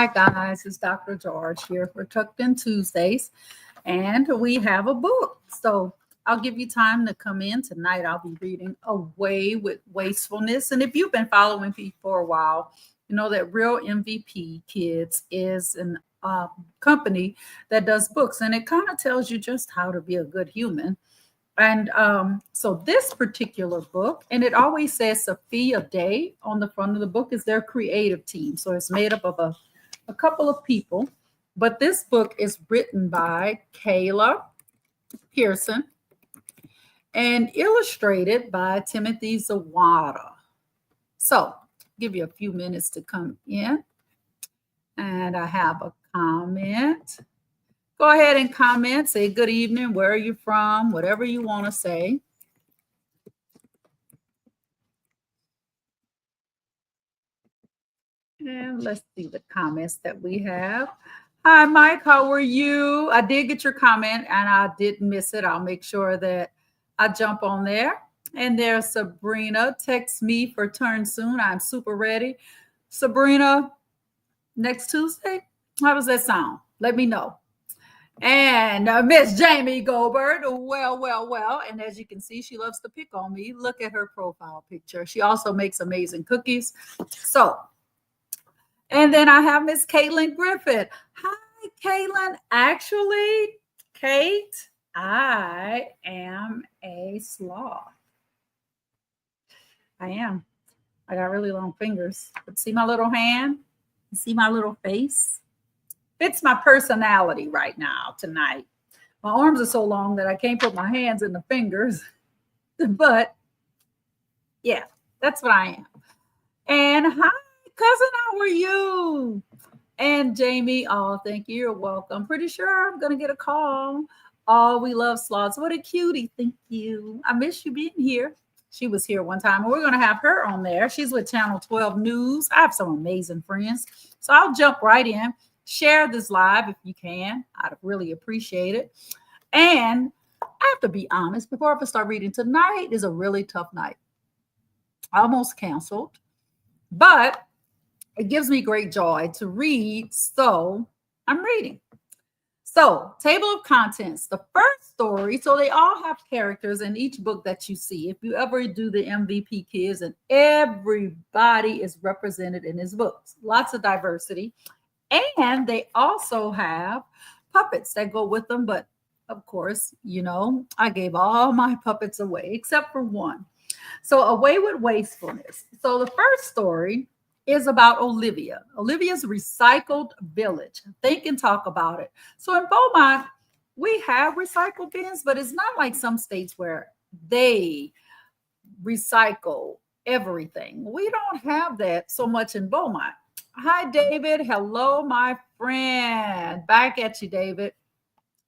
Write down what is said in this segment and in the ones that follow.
Hi guys, it's Dr. George here for Tucked In Tuesdays, and we have a book. So I'll give you time to come in tonight. I'll be reading Away with Wastefulness. And if you've been following me for a while, you know that Real MVP Kids is an company that does books, and it kind of tells you just how to be a good human. And so this particular book, and it always says Sophia Day on the front of the book, is their creative team. So it's made up of a couple of people. But this book is written by Kayla, Pearson, and illustrated by Timothy Zowada. So give you a few minutes to come in. And I have a comment. Go ahead and comment. Say good evening. Where are you from? Whatever you want to say. And let's see the comments that we have. Hi, Mike. How are you? I did get your comment and I didn't miss it. I'll make sure that I jump on there. And there's Sabrina. Text me for turn soon. I'm super ready. Sabrina, next Tuesday? How does that sound? Let me know. And Miss Jamie Goldberg, well. And as you can see, she loves to pick on me. Look at her profile picture. She also makes amazing cookies. So, and then I have Miss Caitlin Griffith. Hi, Caitlin. Actually, Kate, I am a sloth. I am. I got really long fingers. But see my little hand? See my little face? Fits my personality right now, tonight. My arms are so long that I can't put my hands in the fingers. But, yeah, that's what I am. And hi, cousin, how are you? And Jamie, oh, thank you. You're welcome. Pretty sure I'm going to get a call. Oh, we love sloths. What a cutie. Thank you. I miss you being here. She was here one time, and we're going to have her on there. She's with Channel 12 News. I have some amazing friends. So I'll jump right in. Share this live if you can. I'd really appreciate it. And I have to be honest, before I start reading, tonight is a really tough night. Almost canceled, but it gives me great joy to read. So I'm reading. So, table of contents, the first story. So they all have characters in each book that you see. If you ever do the MVP Kids, and everybody is represented in his books. Lots of diversity. And they also have puppets that go with them. But of course, you know, I gave all my puppets away except for one. So Away with Wastefulness. So the first story is about Olivia. Olivia's recycled village. Think and talk about it. So in Beaumont, we have recycle bins, but it's not like some states where they recycle everything. We don't have that so much in Beaumont. Hi, David. Hello, my friend. Back at you, David.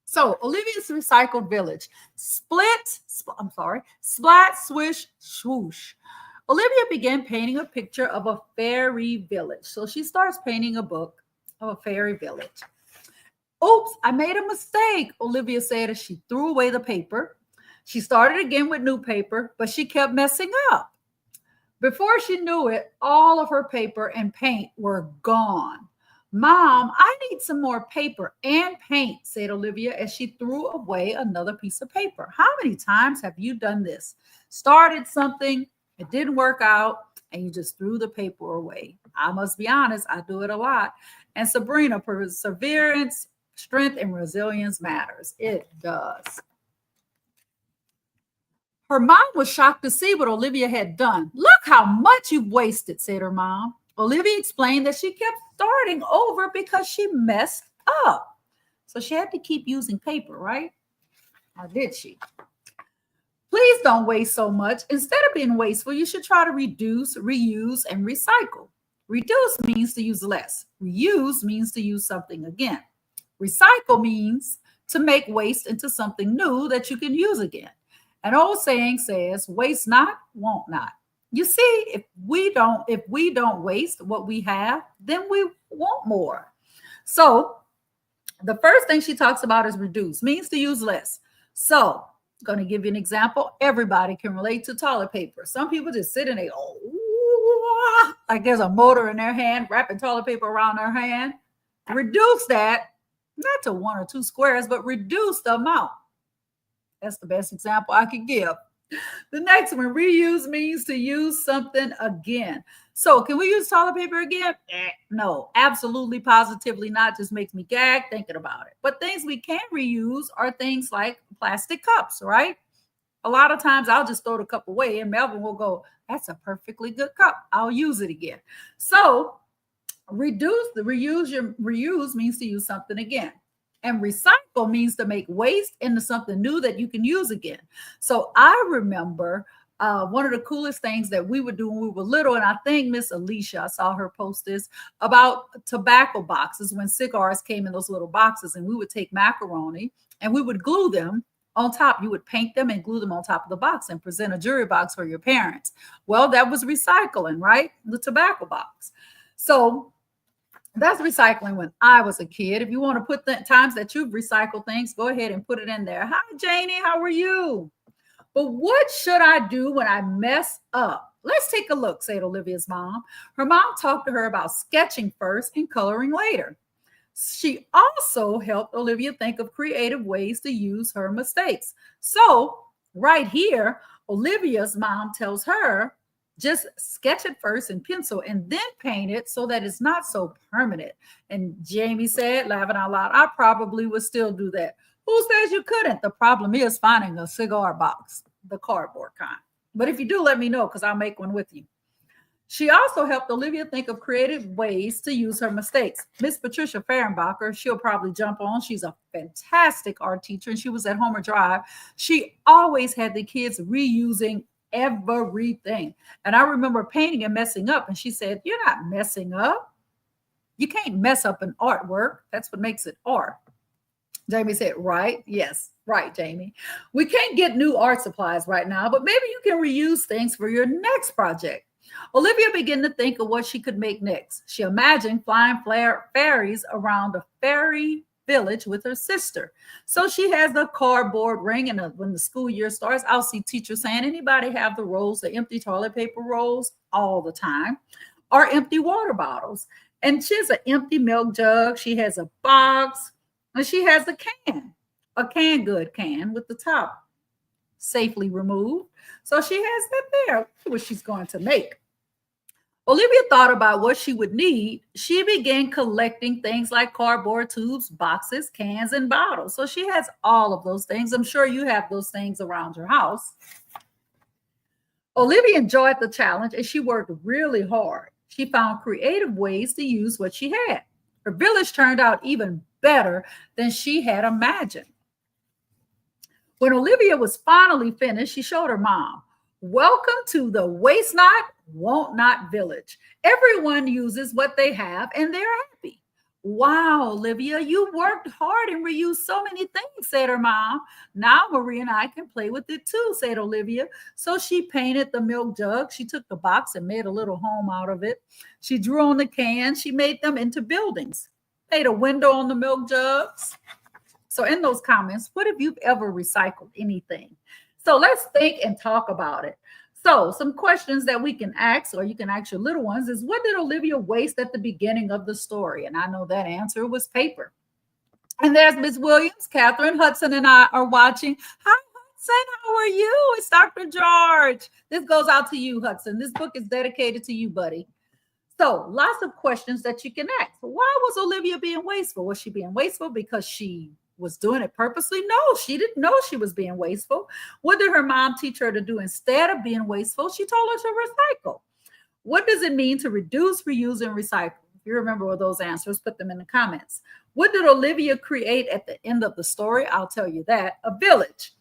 So, Olivia's Recycled Village. Splat, swish, swoosh. Olivia began painting a picture of a fairy village. So, she starts painting a book of a fairy village. Oops, I made a mistake, Olivia said as she threw away the paper. She started again with new paper, but she kept messing up. Before she knew it, all of her paper and paint were gone. Mom, I need some more paper and paint, said Olivia as she threw away another piece of paper. How many times have you done this? Started something, it didn't work out, and you just threw the paper away. I must be honest, I do it a lot. And Sabrina, perseverance, strength, and resilience matters. It does. Her mom was shocked to see what Olivia had done. Look how much you've wasted, said her mom. Olivia explained that she kept starting over because she messed up. So she had to keep using paper, right? Or did she? Please don't waste so much. Instead of being wasteful, you should try to reduce, reuse, and recycle. Reduce means to use less. Reuse means to use something again. Recycle means to make waste into something new that you can use again. An old saying says, waste not, want not. You see, if we don't waste what we have, then we want more. So the first thing she talks about is reduce, means to use less. So I'm going to give you an example. Everybody can relate to toilet paper. Some people just sit and they, like there's a motor in their hand, wrapping toilet paper around their hand. reduce that, not to 1 or 2 squares, but reduce the amount. That's the best example I could give. The next one, reuse means to use something again. So can we use toilet paper again? No, absolutely, positively not. Just makes me gag thinking about it. But things we can reuse are things like plastic cups, right? A lot of times I'll just throw the cup away and Melvin will go, that's a perfectly good cup. I'll use it again. So reuse means to use something again. And recycle means to make waste into something new that you can use again. So I remember one of the coolest things that we would do when we were little, and I think Miss Alicia, I saw her post this, about tobacco boxes when cigars came in those little boxes, and we would take macaroni and we would glue them on top. You would paint them and glue them on top of the box and present a jewelry box for your parents. Well, that was recycling, right? The tobacco box. So that's recycling when I was a kid. If you want to put the times that you've recycled things, go ahead and put it in there. Hi, Janie. How are you? But what should I do when I mess up? Let's take a look, said Olivia's mom. Her mom talked to her about sketching first and coloring later. She also helped Olivia think of creative ways to use her mistakes. So right here, Olivia's mom tells her, just sketch it first in pencil and then paint it so that it's not so permanent. And Jamie said, laughing out loud, I probably would still do that. Who says you couldn't? The problem is finding a cigar box, the cardboard kind. But if you do, let me know because I'll make one with you. She also helped Olivia think of creative ways to use her mistakes. Miss Patricia Fehrenbacher, she'll probably jump on. She's a fantastic art teacher, and she was at Homer Drive. She always had the kids reusing everything. And I remember painting and messing up, and she said, you're not messing up. You can't mess up an artwork. That's what makes it art. Jamie said, right? Yes, right, Jamie. We can't get new art supplies right now, but maybe you can reuse things for your next project. Olivia began to think of what she could make next. She imagined flying fairies around a fairy village with her sister. So she has the cardboard ring, and when the school year starts, I'll see teachers saying, anybody have the rolls, the empty toilet paper rolls all the time, or empty water bottles. And she has an empty milk jug. She has a box, and she has a canned good can with the top safely removed. So she has that there, what she's going to make. Olivia thought about what she would need. She began collecting things like cardboard tubes, boxes, cans, and bottles. So she has all of those things. I'm sure you have those things around your house. Olivia enjoyed the challenge and she worked really hard. She found creative ways to use what she had. Her village turned out even better than she had imagined. When Olivia was finally finished, she showed her mom, welcome to the Waste Not, Want Not village. Everyone uses what they have and they're happy. Wow, Olivia, you worked hard and reused so many things, said her mom. Now Marie and I can play with it too, said Olivia. So she painted the milk jug. She took the box and made a little home out of it. She drew on the cans. She made them into buildings, made a window on the milk jugs. So in those comments, what if you've ever recycled anything? So let's think and talk about it. So some questions that we can ask, or you can ask your little ones, is what did Olivia waste at the beginning of the story? And I know that answer was paper. And there's Ms. Williams, Catherine, Hudson, and I are watching. Hi, Hudson, how are you? It's Dr. George. This goes out to you, Hudson. This book is dedicated to you, buddy. So lots of questions that you can ask. Why was Olivia being wasteful? Was she being wasteful because she was doing it purposely? No, she didn't know she was being wasteful. What did her mom teach her to do instead of being wasteful? She told her to recycle. What does it mean to reduce, reuse, and recycle? If you remember all those answers, put them in the comments. What did Olivia create at the end of the story? I'll tell you that. A village.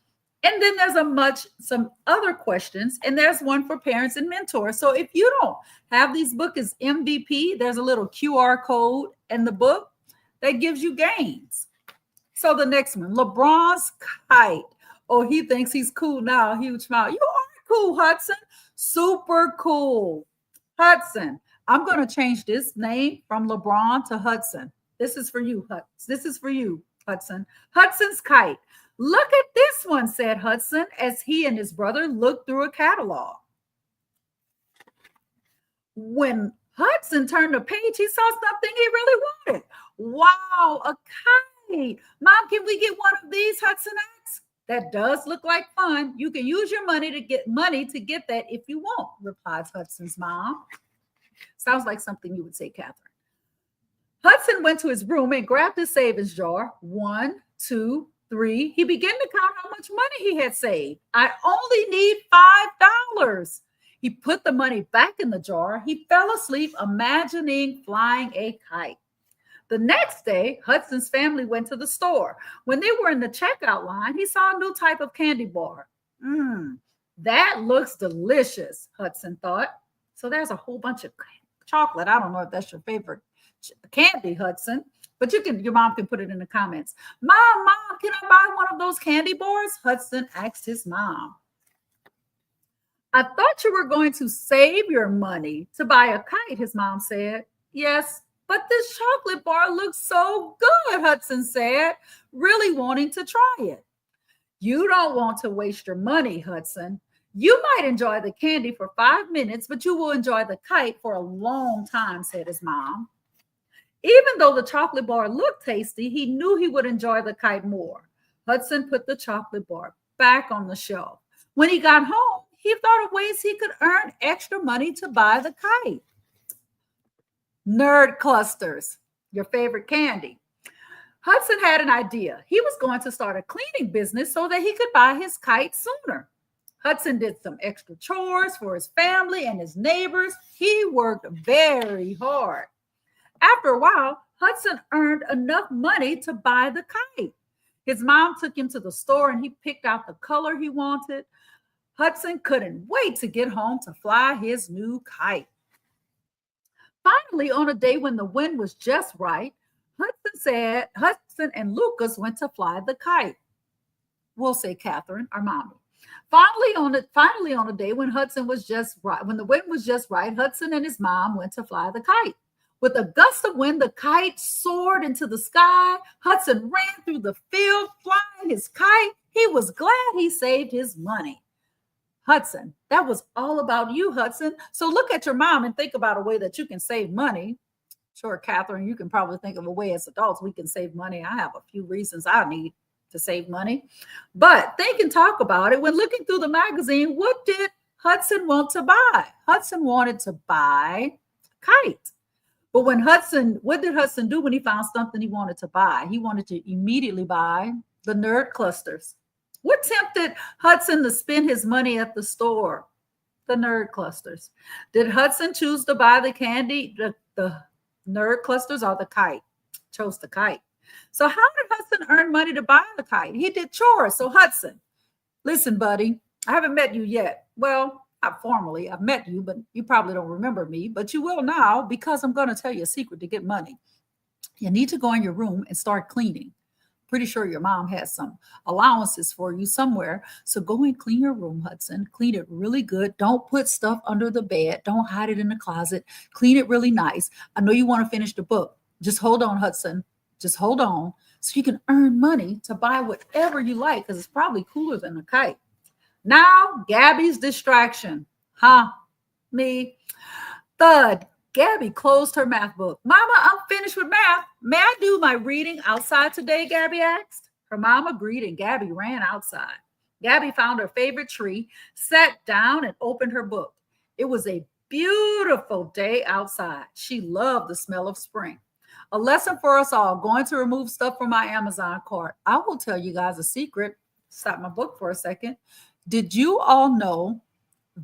And then there's some other questions, and there's one for parents and mentors. So if you don't have these books as MVP, there's a little QR code in the book that gives you gains. So the next one, LeBron's kite. Oh, he thinks he's cool now. Huge smile. You are cool, Hudson. Super cool. Hudson. I'm going to change this name from LeBron to Hudson. This is for you, Hudson. This is for you, Hudson. Hudson's kite. Look at this one, said Hudson, as he and his brother looked through a catalog. When Hudson turned the page. He saw something he really wanted. Wow, a kite. Mom, can we get one of these? Hudson asked. That does look like fun. You can use your money to get that if you want, replies Hudson's mom. Sounds like something you would say, Catherine. Hudson went to his room and grabbed his savings jar. 1, 2, 3. He began to count how much money he had saved. I only need $5. He put the money back in the jar. He fell asleep imagining flying a kite. The next day, Hudson's family went to the store. When they were in the checkout line, he saw a new type of candy bar. That looks delicious, Hudson thought. So there's a whole bunch of chocolate. I don't know if that's your favorite candy, Hudson, but your mom can put it in the comments. Mom, can I buy one of those candy bars? Hudson asked his mom. I thought you were going to save your money to buy a kite, his mom said. Yes, but this chocolate bar looks so good, Hudson said, really wanting to try it. You don't want to waste your money, Hudson. You might enjoy the candy for 5 minutes, but you will enjoy the kite for a long time, said his mom. Even though the chocolate bar looked tasty, he knew he would enjoy the kite more. Hudson put the chocolate bar back on the shelf. When he got home, he thought of ways he could earn extra money to buy the kite. Nerd clusters, your favorite candy. Hudson had an idea. He was going to start a cleaning business so that he could buy his kite sooner. Hudson did some extra chores for his family and his neighbors. He worked very hard. After a while, Hudson earned enough money to buy the kite. His mom took him to the store and he picked out the color he wanted. Hudson couldn't wait to get home to fly his new kite. Finally, on a day when the wind was just right, Hudson and Lucas went to fly the kite. We'll say Catherine, our mommy. Finally, on a day when Hudson was just right, when the wind was just right, Hudson and his mom went to fly the kite. With a gust of wind, the kite soared into the sky. Hudson ran through the field, flying his kite. He was glad he saved his money. Hudson, that was all about you, Hudson. So look at your mom and think about a way that you can save money. Sure, Catherine, you can probably think of a way as adults we can save money. I have a few reasons I need to save money. But think and talk about it. When looking through the magazine, what did Hudson want to buy? Hudson wanted to buy a kite. But what did Hudson do when he found something he wanted to buy? He wanted to immediately buy the nerd clusters. What tempted Hudson to spend his money at the store? The nerd clusters. Did Hudson choose to buy the candy, the nerd clusters, or the kite? Chose the kite. So how did Hudson earn money to buy the kite? He did chores. So Hudson, listen, buddy, I haven't met you yet. Well, not formally, I've met you, but you probably don't remember me, but you will now because I'm going to tell you a secret to get money. You need to go in your room and start cleaning. Pretty sure your mom has some allowances for you somewhere. So go and clean your room, Hudson. Clean it really good. Don't put stuff under the bed. Don't hide it in the closet. Clean it really nice. I know you want to finish the book. Just hold on, Hudson. Just hold on so you can earn money to buy whatever you like because it's probably cooler than a kite. Now, Gabby's distraction. Me. Thud. Gabby closed her math book. Mama, I'm finished with math. May I do my reading outside today? Gabby asked. Her mom agreed and Gabby ran outside. Gabby found her favorite tree, sat down and opened her book. It was a beautiful day outside. She loved the smell of spring. A lesson for us all, going to remove stuff from my Amazon cart. I will tell you guys a secret. Stop my book for a second. Did you all know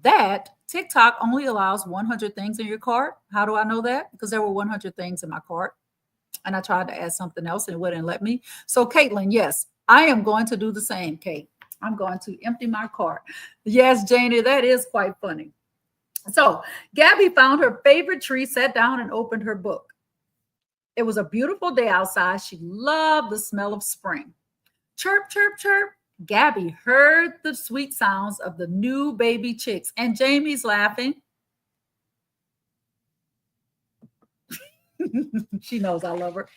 that TikTok only allows 100 things in your cart? How do I know that? Because there were 100 things in my cart and I tried to add something else and it wouldn't let me. So Caitlin, yes, I am going to do the same, Kate. I'm going to empty my cart. Yes, Janie, that is quite funny. So Gabby found her favorite tree, sat down and opened her book. It was a beautiful day outside. She loved the smell of spring. Chirp, chirp, chirp. Gabby heard the sweet sounds of the new baby chicks, and Jamie's laughing. She knows I love her.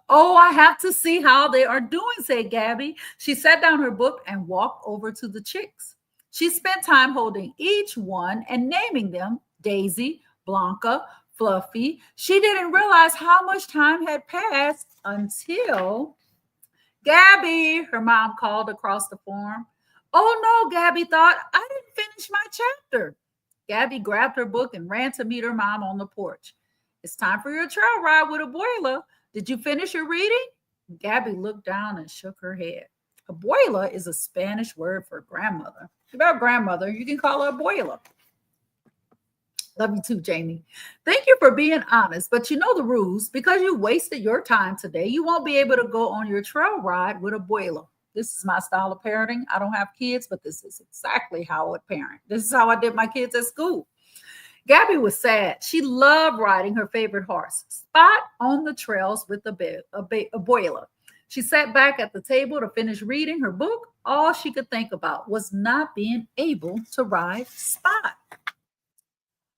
Oh, I have to see how they are doing, said Gabby. She set down her book and walked over to the chicks. She spent time holding each one and naming them: Daisy, Blanca, Fluffy. She didn't realize how much time had passed until Gabby, her mom called across the farm. Oh no, Gabby thought, I didn't finish my chapter. Gabby grabbed her book and ran to meet her mom on the porch. It's time for your trail ride with Abuela. Did you finish your reading? Gabby looked down and shook her head. Abuela is a Spanish word for grandmother. About grandmother, you can call her Abuela. Love you too, Jamie. Thank you for being honest, but you know the rules. Because you wasted your time today, you won't be able to go on your trail ride with Abuela. This is my style of parenting. I don't have kids, but this is exactly how I would parent. This is how I did my kids at school. Gabby was sad. She loved riding her favorite horse, Spot, on the trails with Abuela. She sat back at the table to finish reading her book. All she could think about was not being able to ride Spot.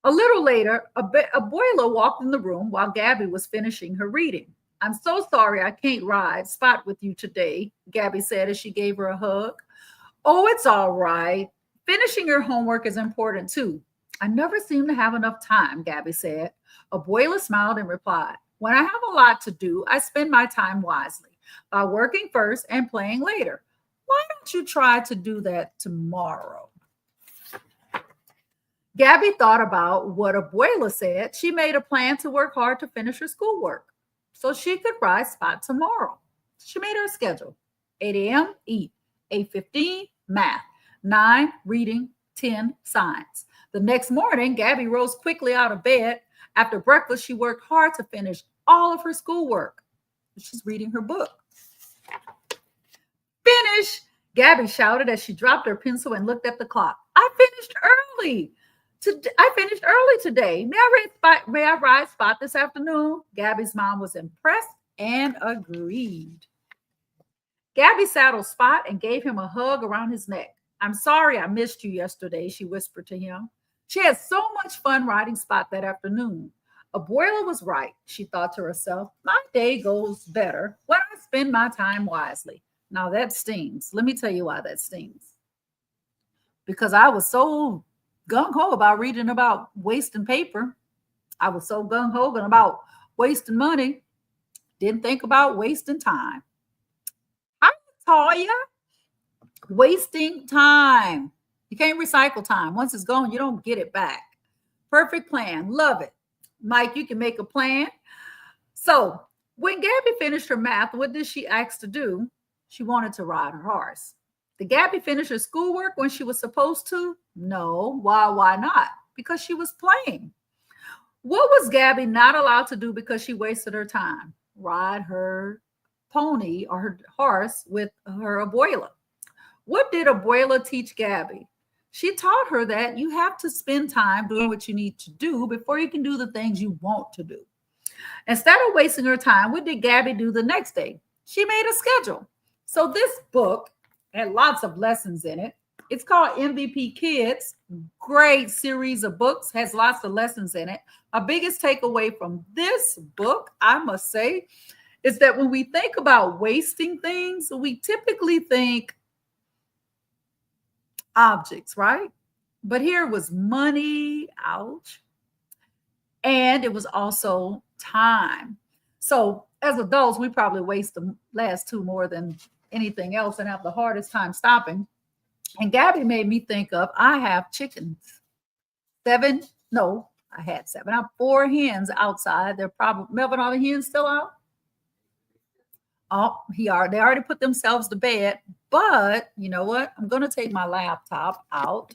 A little later, Abuela walked in the room while Gabby was finishing her reading. I'm so sorry I can't ride Spot with you today, Gabby said as she gave her a hug. Oh, it's all right. Finishing your homework is important too. I never seem to have enough time, Gabby said. Abuela smiled and replied, when I have a lot to do, I spend my time wisely by working first and playing later. Why don't you try to do that tomorrow? Gabby thought about what Abuela said. She made a plan to work hard to finish her schoolwork so she could ride Spot tomorrow. She made her schedule. 8 a.m., eat. 8:15, math. 9, reading. 10, science. The next morning, Gabby rose quickly out of bed. After breakfast, she worked hard to finish all of her schoolwork. She's reading her book. Finish! Gabby shouted as she dropped her pencil and looked at the clock. I finished early. I finished early today. May I ride Spot this afternoon? Gabby's mom was impressed and agreed. Gabby saddled Spot and gave him a hug around his neck. I'm sorry I missed you yesterday, she whispered to him. She had so much fun riding Spot that afternoon. Abuela was right, she thought to herself. My day goes better when I spend my time wisely. Now that stings. Let me tell you why that stings. Because I was so gung-ho about reading about wasting paper. I was so gung-ho about wasting money. Didn't think about wasting time. I tell you, wasting time. You can't recycle time. Once it's gone, you don't get it back. Perfect plan. Love it. Mike, you can make a plan. So when Gabby finished her math, what did she ask to do? She wanted to ride her horse. Did Gabby finish her schoolwork when she was supposed to? No. Why not? Because she was playing. What was Gabby not allowed to do because she wasted her time? Ride her pony or her horse with her Abuela. What did Abuela teach Gabby? She taught her that you have to spend time doing what you need to do before you can do the things you want to do. Instead of wasting her time, what did Gabby do the next day? She made a schedule. So this book had lots of lessons in it. It's called MVP Kids. Great series of books, has lots of lessons in it. Our biggest takeaway from this book, I must say, is that when we think about wasting things, we typically think objects, right? But here was money, ouch. And it was also time. So as adults, we probably waste the last two more than anything else and have the hardest time stopping. And Gabby made me think of, I have chickens. I had 7. I have 4 hens outside. They're probably, Melvin, are the hens still out? Oh, they already put themselves to bed. But you know what? I'm going to take my laptop out.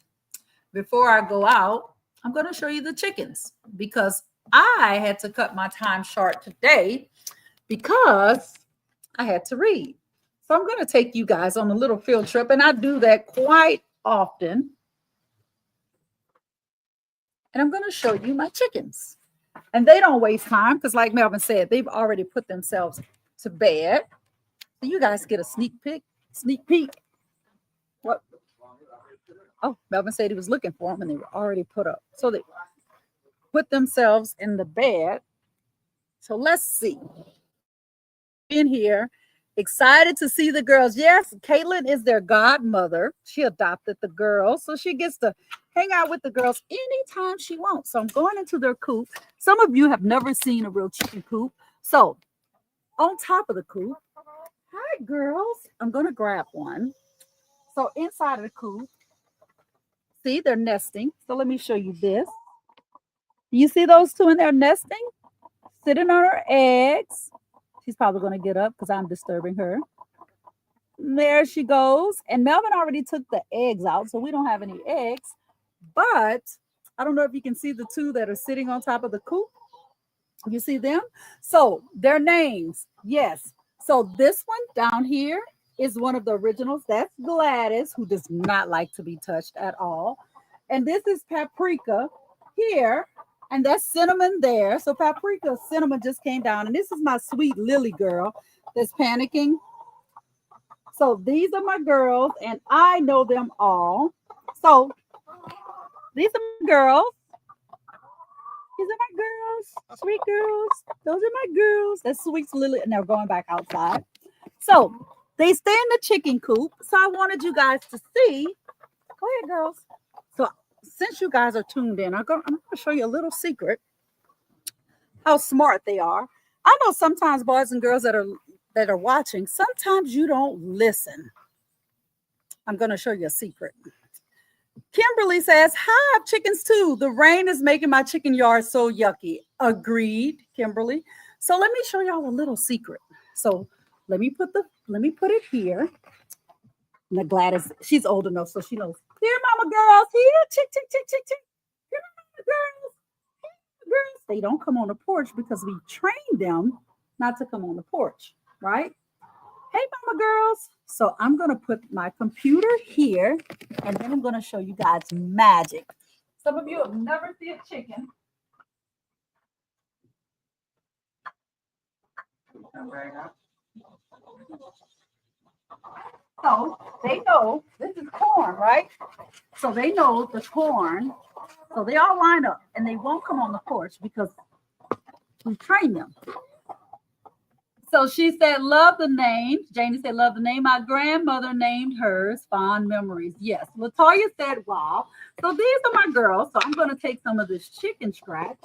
Before I go out, I'm going to show you the chickens because I had to cut my time short today because I had to read. So I'm going to take you guys on a little field trip, and I do that quite often. And I'm going to show you my chickens. And they don't waste time because, like Melvin said, they've already put themselves to bed. So you guys get a sneak peek. What? Oh, Melvin said he was looking for them, and they were already put up. So they put themselves in the bed. So let's see. In here, Excited to see the girls. Yes, Caitlin is their godmother. She adopted the girls, so she gets to hang out with the girls anytime she wants. So I'm going into their coop. Some of you have never seen a real chicken coop. So on top of the coop, hi girls. I'm going to grab one. So inside of the coop, see, they're nesting. So let me show you this. You see those two in there nesting, sitting on her eggs. She's probably going to get up because I'm disturbing her. There she goes. And Melvin already took the eggs out, so we don't have any eggs. But I don't know if you can see the two that are sitting on top of the coop. You see them? So their names, yes. So this one down here is one of the originals. That's Gladys, who does not like to be touched at all. And this is Paprika here. And that's Cinnamon there. So Paprika, Cinnamon just came down. And this is my sweet Lily girl that's panicking. So these are my girls, and I know them all. So these are my girls. These are my girls, sweet girls. Those are my girls. That's Sweet Lily, and they're going back outside. So they stay in the chicken coop. So I wanted you guys to see. Go ahead, girls. So since you guys are tuned in, I'm going to show you a little secret. How smart they are. I know sometimes boys and girls that are watching, sometimes you don't listen. I'm going to show you a secret. Kimberly says, hi, I have chickens too. The rain is making my chicken yard so yucky. Agreed, Kimberly. So let me show y'all a little secret. So let me put it here. Now Gladys, she's old enough, so she knows. Here, mama girls, here, chick, chick, chick, chick, chick. Here, mama girls. Here, girls. They don't come on the porch because we trained them not to come on the porch, right? Hey, mama girls. So I'm going to put my computer here, and then I'm going to show you guys magic. Some of you have never seen a chicken. So they know this is corn, right? So they know the corn. So they all line up, and they won't come on the porch because we train them. So she said, love the name. Janie said, love the name. My grandmother named hers. Fond memories. Yes. Latoya said, wow. So these are my girls. So I'm going to take some of this chicken scratch.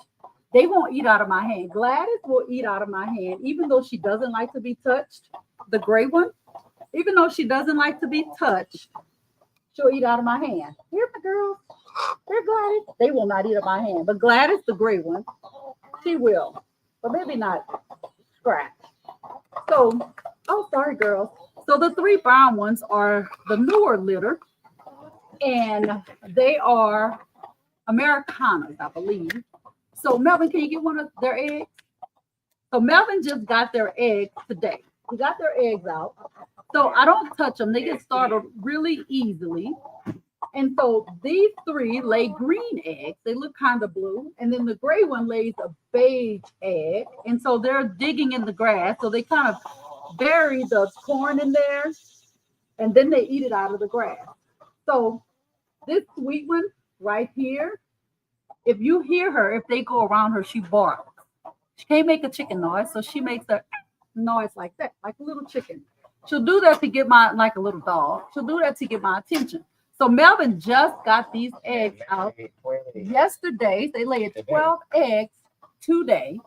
They won't eat out of my hand. Gladys will eat out of my hand, even though she doesn't like to be touched. The gray one, even though she doesn't like to be touched, she'll eat out of my hand. Here, my girls. Here, Gladys. They will not eat out of my hand. But Gladys, the gray one, she will. But maybe not scratch. So, oh, sorry, girls. So the three brown ones are the newer litter, and they are Americanas, I believe. So, Melvin, can you get one of their eggs? So, Melvin just got their eggs today. He got their eggs out. So, I don't touch them. They get started really easily. And so these three lay green eggs. They look kind of blue. And then the gray one lays a beige egg. And so they're digging in the grass. So they kind of bury the corn in there. And then they eat it out of the grass. So this sweet one right here, if you hear her, if they go around her, she barks. She can't make a chicken noise. So she makes a noise like that, like a little chicken. She'll do that to get like a little dog. She'll do that to get my attention. So Melvin just got these eggs out yesterday. They laid 12 eggs today.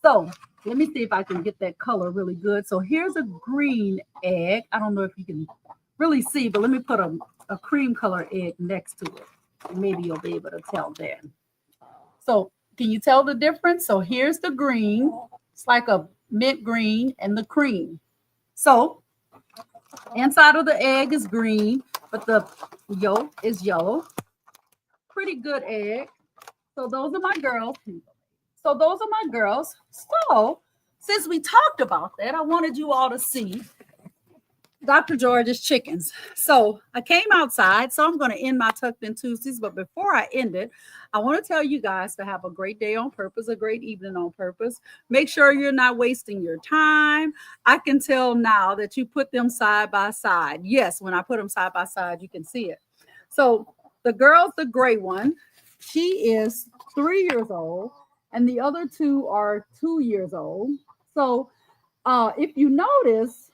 So let me see if I can get that color really good. So here's a green egg. I don't know if you can really see, but let me put a cream color egg next to it. Maybe you'll be able to tell then. So can you tell the difference? So here's the green. It's like a mint green and the cream. So inside of the egg is green, but the yolk is yellow. Pretty good egg. So those are my girls. So since we talked about that, I wanted you all to see Dr. George's chickens. So I came outside, so I'm going to end my Tucked In Tuesdays. But before I end it, I want to tell you guys to have a great day on purpose, a great evening on purpose. Make sure you're not wasting your time. I can tell now that you put them side by side. Yes, when I put them side by side, you can see it. So the girl's the gray one. She is 3 years old, and the other two are 2 years old. So if you notice,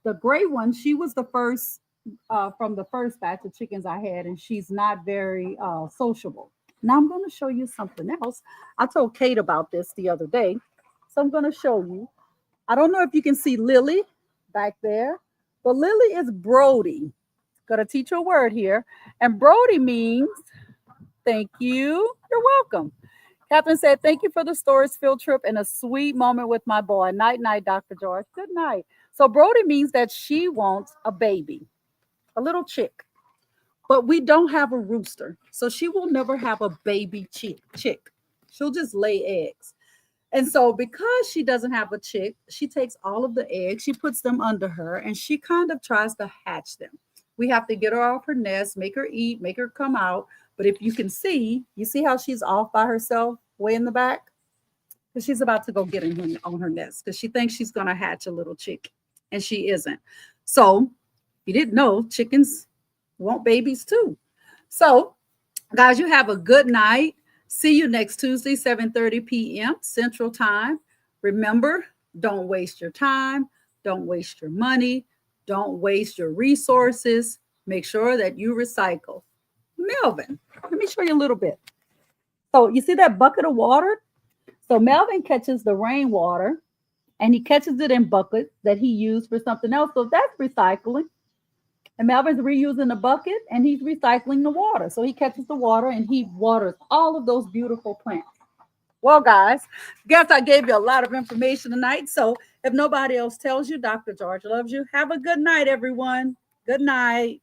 the gray one, she was the first from the first batch of chickens I had, and she's not very sociable. Now I'm going to show you something else. I told Kate about this the other day, so I'm going to show you. I don't know if you can see Lily back there, but Lily is Brody. Going to teach you a word here, and Brody means thank you. You're welcome. Catherine said, thank you for the stories, field trip, and a sweet moment with my boy. Night, night, Dr. George. Good night. So Brody means that she wants a baby, a little chick. But we don't have a rooster. So she will never have a baby chick. She'll just lay eggs. And so because she doesn't have a chick, she takes all of the eggs, she puts them under her, and she kind of tries to hatch them. We have to get her off her nest, make her eat, make her come out. But if you can see, you see how she's off by herself way in the back? Because she's about to go get in on her nest because she thinks she's going to hatch a little chick, and she isn't. So you didn't know chickens want babies too. So guys, you have a good night. See you next Tuesday, 7:30 p.m. Central Time. Remember, don't waste your time. Don't waste your money. Don't waste your resources. Make sure that you recycle. Melvin, let me show you a little bit. So you see that bucket of water? So Melvin catches the rainwater and he catches it in buckets that he used for something else. So that's recycling. And Melvin's reusing the bucket and he's recycling the water. So he catches the water and he waters all of those beautiful plants. Well, guys, guess I gave you a lot of information tonight. So if nobody else tells you, Dr. George loves you. Have a good night, everyone. Good night.